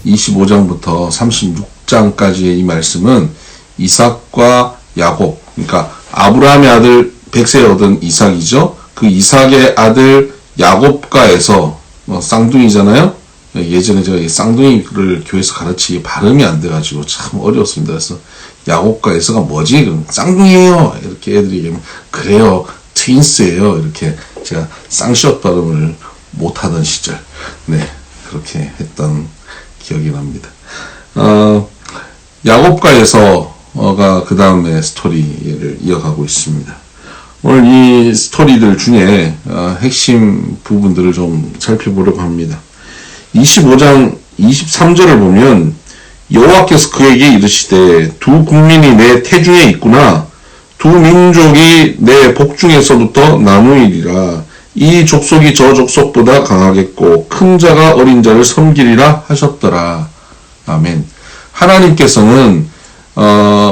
25장부터 36장까지의 이 말씀은 이삭과 야곱, 그러니까 아브라함의 아들 백세에 얻은 이삭이죠. 그 이삭의 아들 야곱과에서 쌍둥이잖아요. 예전에 제가 이 쌍둥이를 교회에서 가르치기 발음이 안 돼가지고 참 어려웠습니다. 그래서 야곱과 에서가 뭐지? 그럼 쌍둥이에요. 이렇게 애들이 얘기하면 그래요. 트윈스예요. 이렇게 제가 쌍시옷 발음을 못하던 시절, 네, 그렇게 했던 기억이 납니다. 야곱과 에서가 그 다음에 스토리를 이어가고 있습니다. 오늘 이 스토리들 중에 핵심 부분들을 좀 살펴보려고 합니다. 25장 23절을 보면 여호와께서 그에게 이르시되 두 국민이 내 태중에 있구나. 두 민족이 내 복중에서부터 나누이리라. 이 족속이 저 족속보다 강하겠고 큰 자가 어린 자를 섬기리라 하셨더라. 아멘. 하나님께서는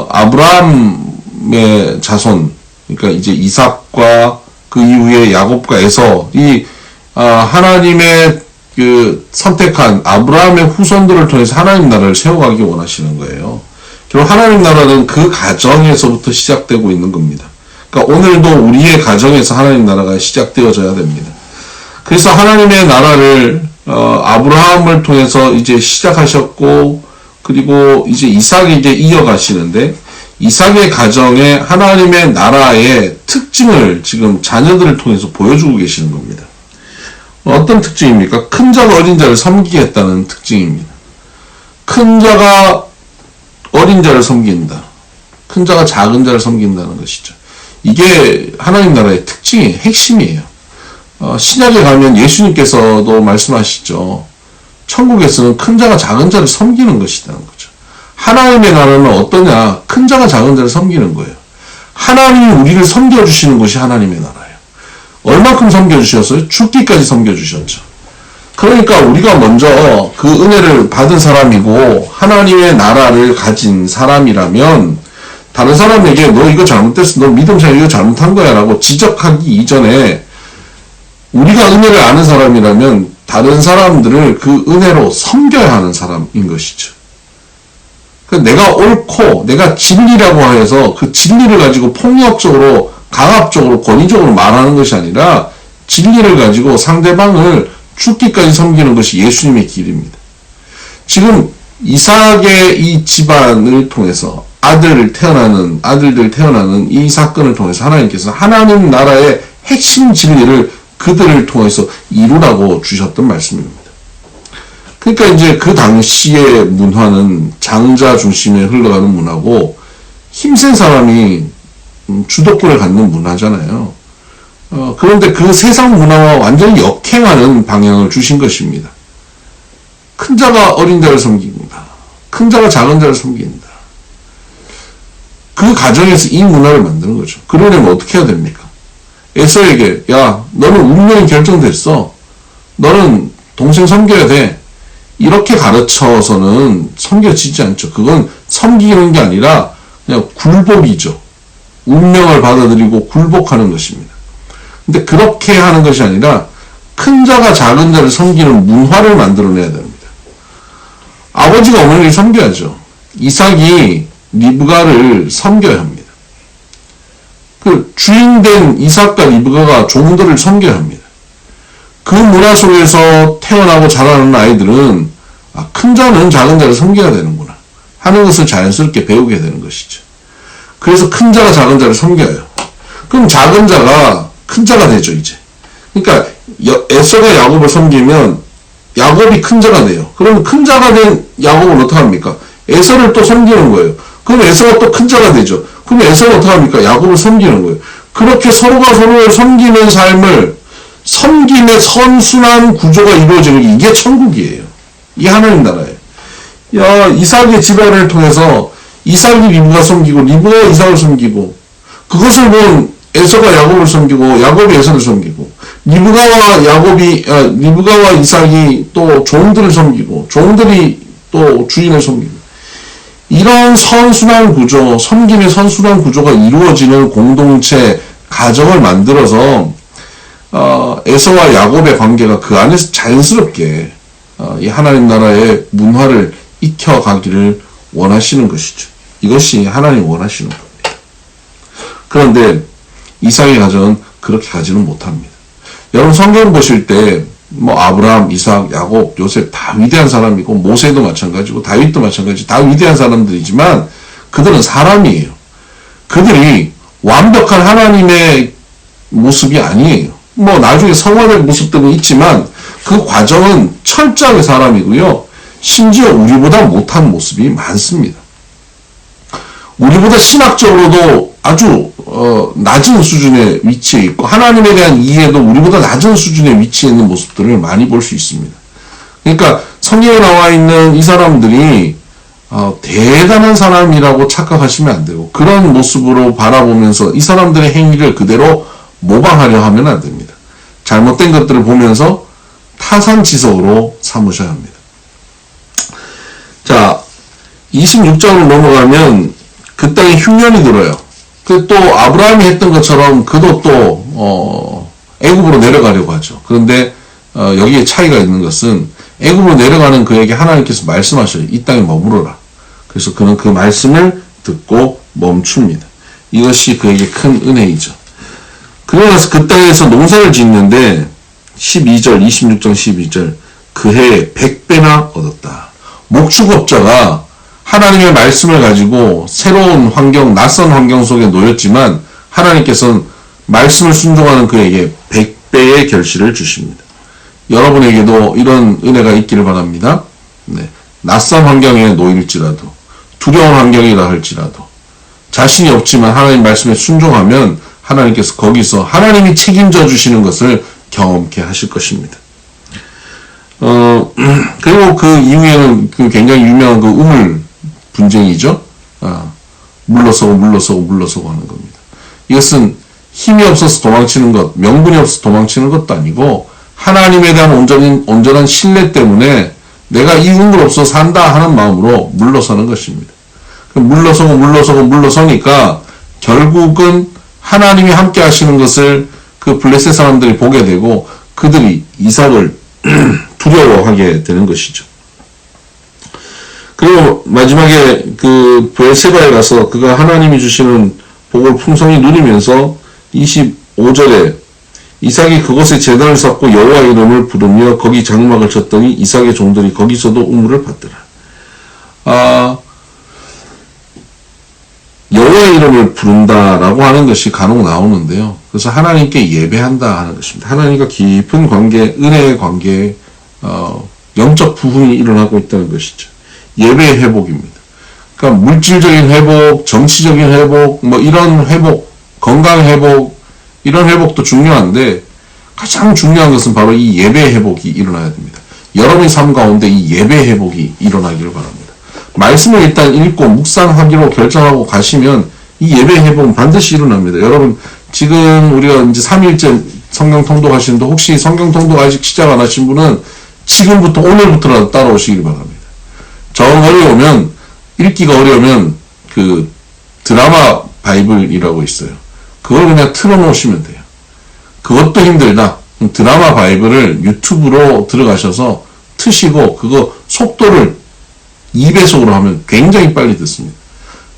아브라함의 자손, 그러니까 이제 이삭과 그 이후에 야곱과 에서 이 하나님의 그 선택한 아브라함의 후손들을 통해서 하나님 나라를 세워가기 원하시는 거예요. 결국 하나님 나라는 그 가정에서부터 시작되고 있는 겁니다. 그러니까 오늘도 우리의 가정에서 하나님 나라가 시작되어져야 됩니다. 그래서 하나님의 나라를 아브라함을 통해서 이제 시작하셨고, 그리고 이제 이삭에게 이어가시는데, 이삭의 가정에 하나님의 나라의 특징을 지금 자녀들을 통해서 보여주고 계시는 겁니다. 어떤 특징입니까? 큰 자가 어린 자를 섬기겠다는 특징입니다. 큰 자가 어린 자를 섬긴다. 큰 자가 작은 자를 섬긴다는 것이죠. 이게 하나님 나라의 특징이에요. 핵심이에요. 신약에 가면 예수님께서도 말씀하시죠. 천국에서는 큰 자가 작은 자를 섬기는 것이라는 거죠. 하나님의 나라는 어떠냐? 큰 자가 작은 자를 섬기는 거예요. 하나님이 우리를 섬겨주시는 것이 하나님의 나라예요. 얼마큼 섬겨주셨어요? 죽기까지 섬겨주셨죠. 그러니까 우리가 먼저 그 은혜를 받은 사람이고 하나님의 나라를 가진 사람이라면 다른 사람에게 너 이거 잘못됐어, 너 믿음 생활 이거 잘못한 거야 라고 지적하기 이전에 우리가 은혜를 아는 사람이라면 다른 사람들을 그 은혜로 섬겨야 하는 사람인 것이죠. 내가 옳고 내가 진리라고 해서 그 진리를 가지고 폭력적으로 강압적으로 권위적으로 말하는 것이 아니라 진리를 가지고 상대방을 죽기까지 섬기는 것이 예수님의 길입니다. 지금 이삭의 이 집안을 통해서 아들들 태어나는 이 사건을 통해서 하나님께서 하나님 나라의 핵심 진리를 그들을 통해서 이루라고 주셨던 말씀입니다. 그러니까 이제 그 당시의 문화는 장자 중심에 흘러가는 문화고 힘센 사람이 주도권을 갖는 문화잖아요. 그런데 그 세상 문화와 완전히 역행하는 방향을 주신 것입니다. 큰 자가 어린 자를 섬깁니다. 큰 자가 작은 자를 섬긴다. 그 가정에서 이 문화를 만드는 거죠. 그러려면 어떻게 해야 됩니까? 에서에게 야, 너는 운명이 결정됐어. 너는 동생 섬겨야 돼. 이렇게 가르쳐서는 섬겨지지 않죠. 그건 섬기는 게 아니라 그냥 굴복이죠. 운명을 받아들이고 굴복하는 것입니다. 근데 그렇게 하는 것이 아니라 큰 자가 작은 자를 섬기는 문화를 만들어내야 됩니다. 아버지가 어머니를 섬겨야죠. 이삭이 리브가를 섬겨야 합니다. 그 주인된 이삭과 리브가가 종들을 섬겨야 합니다. 그 문화 속에서 태어나고 자라는 아이들은 큰 자는 작은 자를 섬겨야 되는구나 하는 것을 자연스럽게 배우게 되는 것이죠. 그래서 큰 자가 작은 자를 섬겨요. 그럼 작은 자가 큰 자가 되죠, 이제. 그러니까 에서가 야곱을 섬기면 야곱이 큰 자가 돼요. 그러면 큰 자가 된 야곱은 어떻게 합니까? 에서를 또 섬기는 거예요. 그럼 에서가 또 큰 자가 되죠. 그럼 에서는 어떻게 합니까? 야곱을 섬기는 거예요. 그렇게 서로가 서로를 섬기는 삶을 섬김의 선순환 구조가 이루어지는 게 이게 천국이에요. 이게 하나님 나라예요. 이삭의 집안을 통해서 이삭이 리브가 섬기고 리브가 이삭을 섬기고 그것을 본 에서가 야곱을 섬기고 야곱이 에서를 섬기고 리브가와 이삭이 또 종들을 섬기고 종들이 또 주인을 섬기고 이런 선순환 구조, 섬김의 선순환 구조가 이루어지는 공동체 가정을 만들어서 에서와 야곱의 관계가 그 안에서 자연스럽게 이 하나님 나라의 문화를 익혀가기를 원하시는 것이죠. 이것이 하나님 원하시는 겁니다. 그런데 이삭의 가정은 그렇게 가지는 못합니다. 여러분 성경 보실 때 뭐 아브라함, 이삭, 야곱, 요셉 다 위대한 사람이고 모세도 마찬가지고 다윗도 마찬가지 다 위대한 사람들이지만 그들은 사람이에요. 그들이 완벽한 하나님의 모습이 아니에요. 뭐 나중에 성화될 모습들은 있지만 그 과정은 철저하게 사람이고요. 심지어 우리보다 못한 모습이 많습니다. 우리보다 신학적으로도 아주 낮은 수준의 위치에 있고 하나님에 대한 이해도 우리보다 낮은 수준의 위치에 있는 모습들을 많이 볼 수 있습니다. 그러니까 성경에 나와 있는 이 사람들이 대단한 사람이라고 착각하시면 안 되고 그런 모습으로 바라보면서 이 사람들의 행위를 그대로 모방하려 하면 안 됩니다. 잘못된 것들을 보면서 타산지석으로 삼으셔야 합니다. 자, 26장으로 넘어가면 그 땅에 흉년이 들어요. 그 또 아브라함이 했던 것처럼 그도 또 애굽으로 내려가려고 하죠. 그런데 여기에 차이가 있는 것은 애굽으로 내려가는 그에게 하나님께서 말씀하셔요. 이 땅에 머무르라. 그래서 그는 그 말씀을 듣고 멈춥니다. 이것이 그에게 큰 은혜이죠. 그러고 나서 그 땅에서 농사를 짓는데 12절, 26장 12절 그 해에 100배나 얻었다. 목축업자가 하나님의 말씀을 가지고 새로운 환경, 낯선 환경 속에 놓였지만 하나님께서는 말씀을 순종하는 그에게 100배의 결실을 주십니다. 여러분에게도 이런 은혜가 있기를 바랍니다. 네. 낯선 환경에 놓일지라도 두려운 환경이라 할지라도 자신이 없지만 하나님 말씀에 순종하면 하나님께서 거기서 하나님이 책임져 주시는 것을 경험케 하실 것입니다. 그리고 그 이후에는 그 굉장히 유명한 그 우물 분쟁이죠. 물러서고 하는 겁니다. 이것은 힘이 없어서 도망치는 것, 명분이 없어서 도망치는 것도 아니고 하나님에 대한 온전한 신뢰 때문에 내가 이 우물 없어서 산다 하는 마음으로 물러서는 것입니다. 물러서니까 결국은 하나님이 함께 하시는 것을 그 블레셋 사람들이 보게 되고 그들이 이삭을 두려워하게 되는 것이죠. 그리고 마지막에 그 브엘세바에 가서 그가 하나님이 주시는 복을 풍성히 누리면서 25절에 이삭이 그곳에 제단을 쌓고 여호와 이름을 부르며 거기 장막을 쳤더니 이삭의 종들이 거기서도 우물을 받더라. 여호와 이름을 부른다라고 하는 것이 간혹 나오는데요. 그래서 하나님께 예배한다 하는 것입니다. 하나님과 깊은 관계, 은혜의 관계에 영적 부흥이 일어나고 있다는 것이죠. 예배의 회복입니다. 그러니까 물질적인 회복, 정치적인 회복, 뭐 이런 회복, 건강 회복, 이런 회복도 중요한데 가장 중요한 것은 바로 이 예배 회복이 일어나야 됩니다. 여러분의 삶 가운데 이 예배 회복이 일어나기를 바랍니다. 말씀을 일단 읽고 묵상하기로 결정하고 가시면 이 예배 회복은 반드시 일어납니다. 여러분 지금 우리가 이제 3일째 성경 통독하시는데 혹시 성경 통독 아직 시작 안 하신 분은 지금부터 오늘부터라도 따라오시길 바랍니다. 정 어려우면 읽기가 어려우면 그 드라마 바이블이라고 있어요. 그걸 그냥 틀어놓으시면 돼요. 그것도 힘들다. 드라마 바이블을 유튜브로 들어가셔서 트시고 그거 속도를 2배속으로 하면 굉장히 빨리 듣습니다.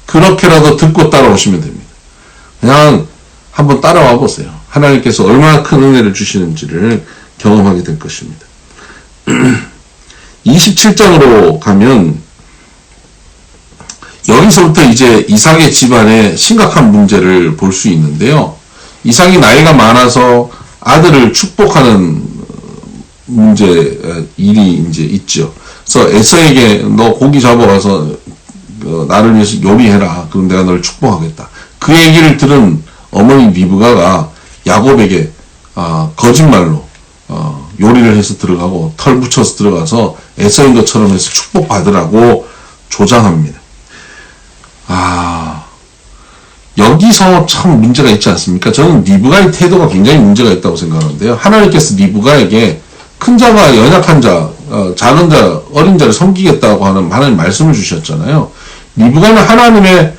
그렇게라도 듣고 따라오시면 됩니다. 그냥 한번 따라와 보세요. 하나님께서 얼마나 큰 은혜를 주시는지를 경험하게 될 것입니다. 27장으로 가면 여기서부터 이제 이삭의 집안의 심각한 문제를 볼 수 있는데요. 이삭이 나이가 많아서 아들을 축복하는 일이 이제 있죠. 그래서 에서에게 너 고기 잡아와서 나를 위해서 요리해라. 그럼 내가 너를 축복하겠다. 그 얘기를 들은 어머니 리브가가 야곱에게 거짓말로 요리를 해서 들어가고 털 붙여서 들어가서 에서인 것처럼 해서 축복받으라고 조장합니다. 여기서 참 문제가 있지 않습니까? 저는 리브가의 태도가 굉장히 문제가 있다고 생각하는데요. 하나님께서 리브가에게 큰 자가 연약한 자, 작은 자, 어린 자를 섬기겠다고 하는 하나님 말씀을 주셨잖아요. 리브가는 하나님의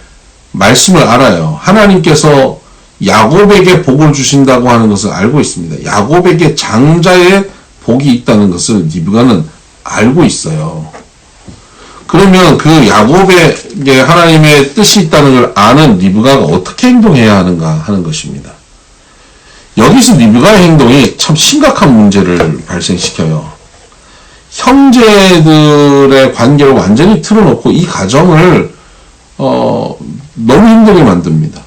말씀을 알아요. 하나님께서 야곱에게 복을 주신다고 하는 것을 알고 있습니다. 야곱에게 장자의 복이 있다는 것을 리브가는 알고 있어요. 그러면 그 야곱에게 하나님의 뜻이 있다는 걸 아는 리브가가 어떻게 행동해야 하는가 하는 것입니다. 여기서 리브가의 행동이 참 심각한 문제를 발생시켜요. 형제들의 관계를 완전히 틀어놓고 이 가정을 너무 힘들게 만듭니다.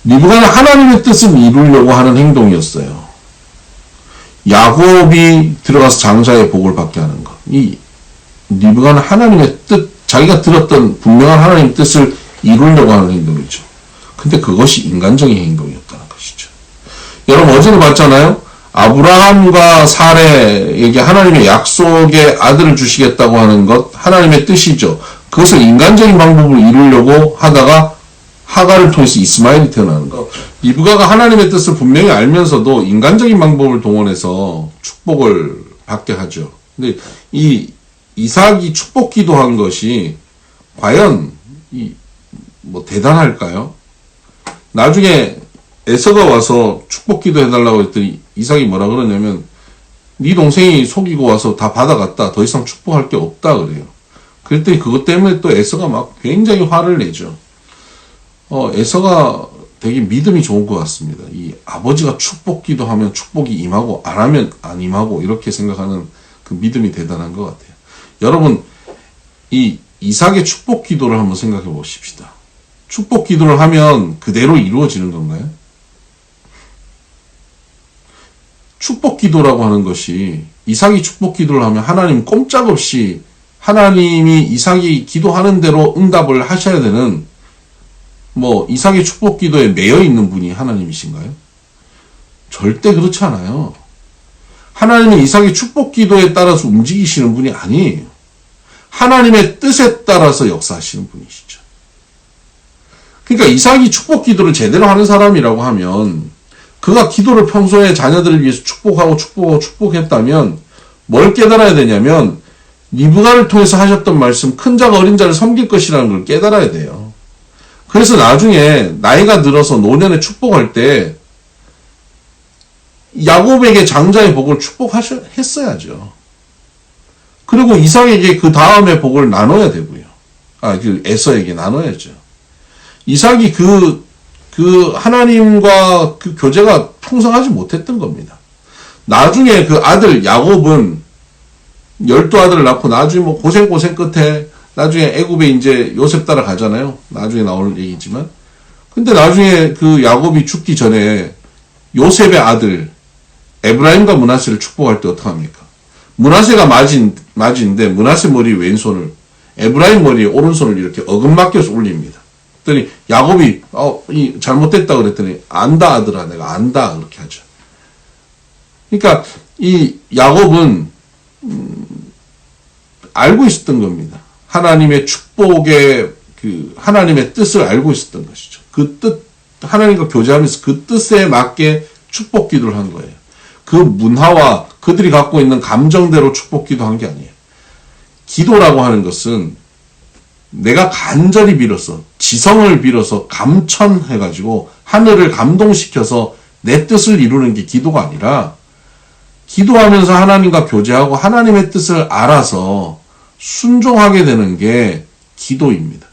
리브가는 하나님의 뜻을 이루려고 하는 행동이었어요. 야곱이 들어가서 장자의 복을 받게 하는 것. 이 리브가는 하나님의 뜻, 자기가 들었던 분명한 하나님의 뜻을 이루려고 하는 행동이죠. 근데 그것이 인간적인 행동이었다는 것이죠. 여러분 어제도 봤잖아요. 아브라함과 사레에게 하나님의 약속의 아들을 주시겠다고 하는 것 하나님의 뜻이죠. 그것을 인간적인 방법으로 이루려고 하다가 하갈을 통해서 이스마엘이 태어나는 것. 리브가가 하나님의 뜻을 분명히 알면서도 인간적인 방법을 동원해서 축복을 받게 하죠. 근데 이 이삭이 축복 기도한 것이 과연 대단할까요? 나중에 에서가 와서 축복 기도해달라고 했더니 이삭이 뭐라 그러냐면 네 동생이 속이고 와서 다 받아갔다. 더 이상 축복할 게 없다 그래요. 그랬더니 그것 때문에 또 에서가 막 굉장히 화를 내죠. 에서가 되게 믿음이 좋은 것 같습니다. 이 아버지가 축복 기도하면 축복이 임하고 안 하면 안 임하고 이렇게 생각하는 그 믿음이 대단한 것 같아요. 여러분 이 이삭의 축복 기도를 한번 생각해 보십시다. 축복 기도를 하면 그대로 이루어지는 건가요? 축복 기도라고 하는 것이 이삭이 축복 기도를 하면 하나님 꼼짝없이 하나님이 이삭이 기도하는 대로 응답을 하셔야 되는 이삭의 축복 기도에 매여 있는 분이 하나님이신가요? 절대 그렇지 않아요. 하나님은 이삭의 축복 기도에 따라서 움직이시는 분이 아니에요. 하나님의 뜻에 따라서 역사하시는 분이시죠. 그러니까 이삭이 축복 기도를 제대로 하는 사람이라고 하면 그가 기도를 평소에 자녀들을 위해서 축복했다면 뭘 깨달아야 되냐면 리브가를 통해서 하셨던 말씀 큰 자가 어린 자를 섬길 것이라는 걸 깨달아야 돼요. 그래서 나중에 나이가 들어서 노년에 축복할 때 야곱에게 장자의 복을 축복했어야죠. 그리고 이삭에게 그 다음의 복을 나눠야 되고요. 에서에게 나눠야죠. 이삭이 그 하나님과 그 교제가 풍성하지 못했던 겁니다. 나중에 그 아들 야곱은 12아들을 낳고 나중에 고생 끝에 나중에 애굽에 이제 요셉 따라 가잖아요. 나중에 나올 얘기지만. 근데 나중에 그 야곱이 죽기 전에 요셉의 아들 에브라임과 므낫세를 축복할 때 어떡합니까? 므낫세가 맞인데 므낫세 머리 왼손을 에브라임 머리 오른손을 이렇게 어긋맞겨서 올립니다. 그랬더니 야곱이 잘못됐다 그랬더니 안다 아들아 내가 안다 그렇게 하죠. 그러니까 이 야곱은 알고 있었던 겁니다. 하나님의 축복의 하나님의 뜻을 알고 있었던 것이죠. 그 뜻 하나님과 교제하면서 그 뜻에 맞게 축복 기도를 한 거예요. 그 문화와 그들이 갖고 있는 감정대로 축복 기도한 게 아니에요. 기도라고 하는 것은 내가 간절히 빌어서 지성을 빌어서 감천해가지고 하늘을 감동시켜서 내 뜻을 이루는 게 기도가 아니라 기도하면서 하나님과 교제하고 하나님의 뜻을 알아서 순종하게 되는 게 기도입니다.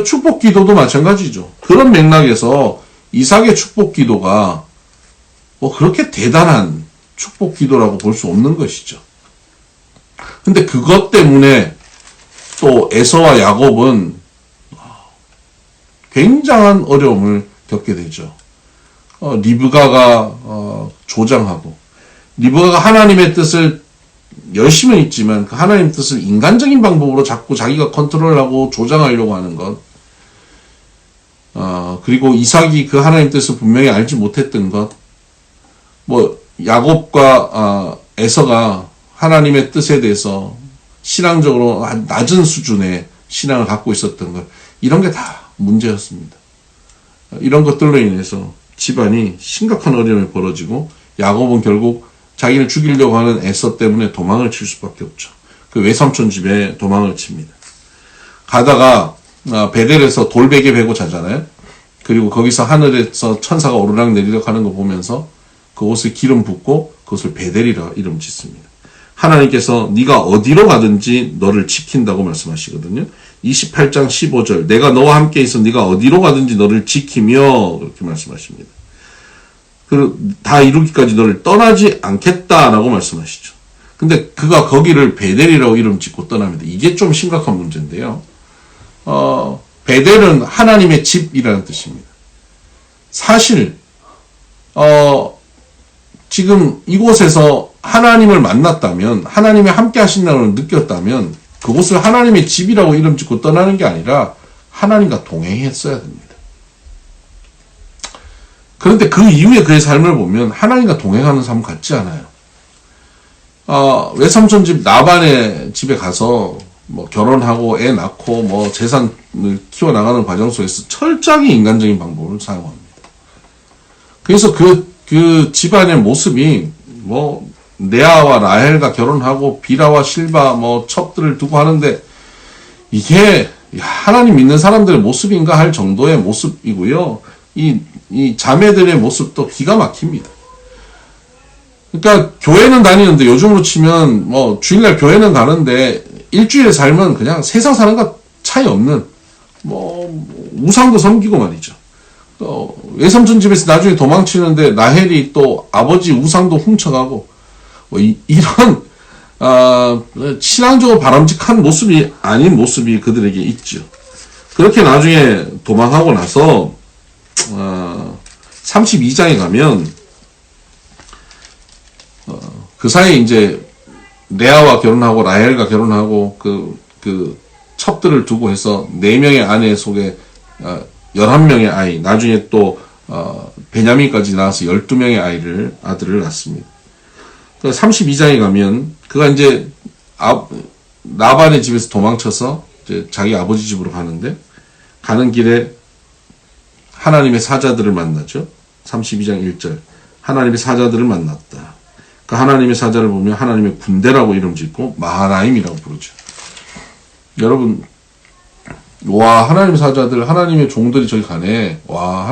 축복 기도도 마찬가지죠. 그런 맥락에서 이삭의 축복 기도가 그렇게 대단한 축복 기도라고 볼 수 없는 것이죠. 근데 그것 때문에 또 에서와 야곱은 굉장한 어려움을 겪게 되죠. 리브가가 조장하고 리브가가 하나님의 뜻을 열심히 있지만 그 하나님의 뜻을 인간적인 방법으로 자꾸 자기가 컨트롤하고 조장하려고 하는 것 그리고 이삭이 그 하나님의 뜻을 분명히 알지 못했던 것 야곱과 에서가 하나님의 뜻에 대해서 신앙적으로 낮은 수준의 신앙을 갖고 있었던 것 이런 게 다 문제였습니다. 이런 것들로 인해서 집안이 심각한 어려움이 벌어지고 야곱은 결국 자기를 죽이려고 하는 에서 때문에 도망을 칠 수밖에 없죠. 그 외삼촌 집에 도망을 칩니다. 가다가 베델에서 돌베개 베고 자잖아요. 그리고 거기서 하늘에서 천사가 오르락 내리락 하는 거 보면서 그곳에 기름 붓고 그것을 베델이라 이름 짓습니다. 하나님께서 네가 어디로 가든지 너를 지킨다고 말씀하시거든요. 28장 15절 내가 너와 함께 있어 네가 어디로 가든지 너를 지키며 그렇게 말씀하십니다. 그리고 다 이루기까지 너를 떠나지 않겠다라고 말씀하시죠. 근데 그가 거기를 베델이라고 이름 짓고 떠납니다. 이게 좀 심각한 문제인데요. 베델은 하나님의 집이라는 뜻입니다. 사실 지금 이곳에서 하나님을 만났다면 하나님이 함께 하신다고 느꼈다면 그곳을 하나님의 집이라고 이름 짓고 떠나는 게 아니라 하나님과 동행했어야 됩니다. 그런데 그 이후에 그의 삶을 보면 하나님과 동행하는 삶 같지 않아요. 외삼촌 집 나반의 집에 가서 뭐 결혼하고 애 낳고 뭐 재산을 키워나가는 과정 속에서 철저하게 인간적인 방법을 사용합니다. 그래서 그 집안의 모습이 뭐 레아와 라헬과 결혼하고 비라와 실바 뭐 첩들을 두고 하는데 이게 하나님 믿는 사람들의 모습인가 할 정도의 모습이고요. 이 자매들의 모습도 기가 막힙니다. 그러니까 교회는 다니는데 요즘으로 치면 뭐 주일날 교회는 가는데 일주일의 삶은 그냥 세상 사는 것 차이 없는 뭐 우상도 섬기고 말이죠. 외삼촌 집에서 나중에 도망치는데 라헬이 또 아버지 우상도 훔쳐가고 뭐 이런 신앙적으로 바람직한 모습이 아닌 모습이 그들에게 있죠. 그렇게 나중에 도망하고 나서 32장에 가면 그 사이에 이제 레아와 결혼하고 라헬과 결혼하고 그 첩들을 두고 해서 4명의 아내 속에 11명의 아이, 나중에 또 베냐민까지 나와서 12명의 아들을 낳습니다. 32장에 가면 그가 이제 나반의 집에서 도망쳐서 이제 자기 아버지 집으로 가는 길에 하나님의 사자들을 만나죠. 32장 1절 하나님의 사자들을 만났다. 그 하나님의 사자를 보면 하나님의 군대라고 이름 짓고 마하나임이라고 부르죠. 여러분, 와, 하나님의 사자들, 하나님의 종들이 저기 가네. 와,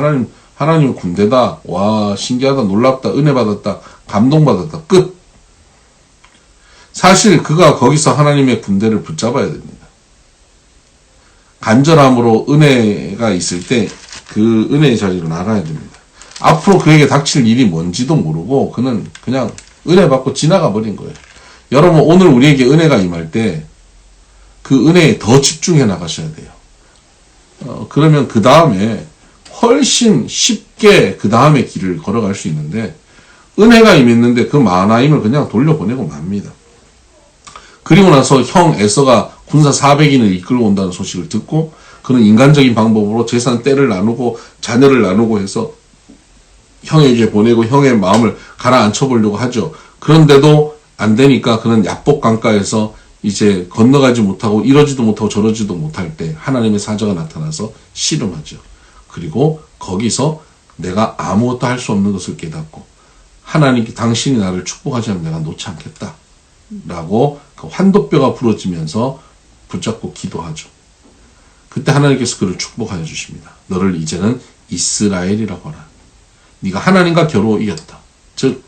하나님의 군대다. 와, 신기하다, 놀랍다, 은혜 받았다, 감동받았다. 끝. 사실 그가 거기서 하나님의 군대를 붙잡아야 됩니다. 간절함으로 은혜가 있을 때 그 은혜의 자리로 나가야 됩니다. 앞으로 그에게 닥칠 일이 뭔지도 모르고 그는 그냥 은혜 받고 지나가 버린 거예요. 여러분, 오늘 우리에게 은혜가 임할 때 그 은혜에 더 집중해 나가셔야 돼요. 그러면 그 다음에 훨씬 쉽게 그 다음에 길을 걸어갈 수 있는데 은혜가 임했는데 그 마하나임을 그냥 돌려보내고 맙니다. 그리고 나서 형 에서가 군사 400인을 이끌고 온다는 소식을 듣고 그는 인간적인 방법으로 재산 떼를 나누고 자녀를 나누고 해서 형에게 보내고 형의 마음을 가라앉혀 보려고 하죠. 그런데도 안 되니까 그는 야복 강가에서 이제 건너가지 못하고 이러지도 못하고 저러지도 못할 때 하나님의 사자가 나타나서 씨름하죠. 그리고 거기서 내가 아무것도 할 수 없는 것을 깨닫고 하나님께 당신이 나를 축복하지 않으면 내가 놓지 않겠다 라고 그 환도뼈가 부러지면서 붙잡고 기도하죠. 그때 하나님께서 그를 축복하여 주십니다. 너를 이제는 이스라엘이라고 하라. 네가 하나님과 겨루어 이겼다. 즉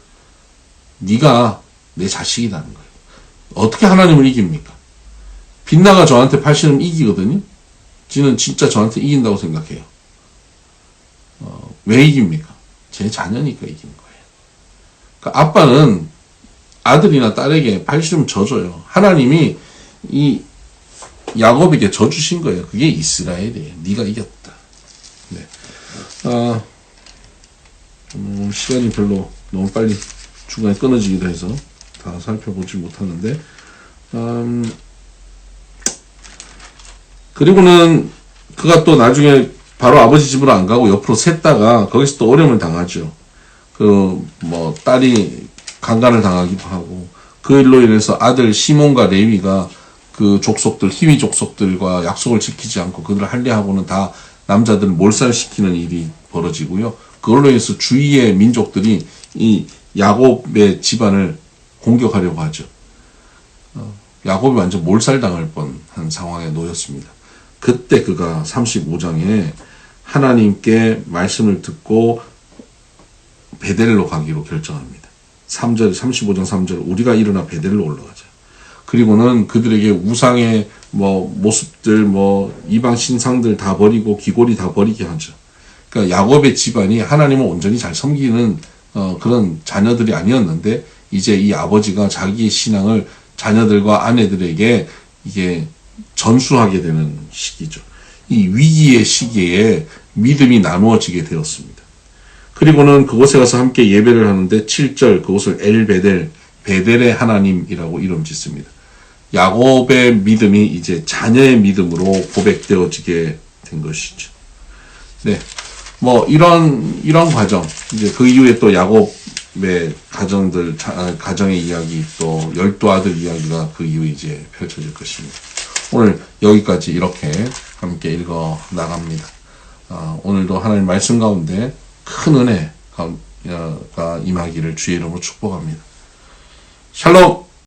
네가 내 자식이라는 거예요. 어떻게 하나님을 이깁니까? 빛나가 저한테 팔씨름 이기거든요. 지는 진짜 저한테 이긴다고 생각해요. 왜 이깁니까? 제 자녀니까 이기는 거예요. 그러니까 아빠는 아들이나 딸에게 팔씨름 져줘요. 하나님이 이 야곱에게 져주신 거예요. 그게 이스라엘이에요. 네가 이겼다. 네. 시간이 별로 너무 빨리 중간에 끊어지기도 해서 다 살펴보지 못하는데, 그리고는 그가 또 나중에 바로 아버지 집으로 안 가고 옆으로 샜다가 거기서 또 어려움을 당하죠. 딸이 강간을 당하기도 하고, 그 일로 인해서 아들 시몬과 레위가 그 족속들, 희위 족속들과 약속을 지키지 않고 그들을 할례하고는 다 남자들을 몰살시키는 일이 벌어지고요. 그걸로 인해서 주위의 민족들이 이 야곱의 집안을 공격하려고 하죠. 야곱이 완전 몰살당할 뻔한 상황에 놓였습니다. 그때 그가 35장에 하나님께 말씀을 듣고 베델로 가기로 결정합니다. 3절, 35장 3절, 우리가 일어나 베델로 올라가자. 그리고는 그들에게 우상의 모습들, 이방 신상들 다 버리고 귀골이 다 버리게 하죠. 그러니까 야곱의 집안이 하나님을 온전히 잘 섬기는 그런 자녀들이 아니었는데, 이제 이 아버지가 자기의 신앙을 자녀들과 아내들에게 이게 전수하게 되는 시기죠. 이 위기의 시기에 믿음이 나누어지게 되었습니다. 그리고는 그곳에 가서 함께 예배를 하는데 7절 그곳을 엘베델, 베델의 하나님이라고 이름 짓습니다. 야곱의 믿음이 이제 자녀의 믿음으로 고백되어지게 된 것이죠. 네. 이런 과정, 이제 그 이후에 또 야곱의 가정의 이야기, 또 12아들 이야기가 그 이후에 이제 펼쳐질 것입니다. 오늘 여기까지 이렇게 함께 읽어 나갑니다. 오늘도 하나님 말씀 가운데 큰 은혜가 임하기를 주의 이름으로 축복합니다. 샬롬!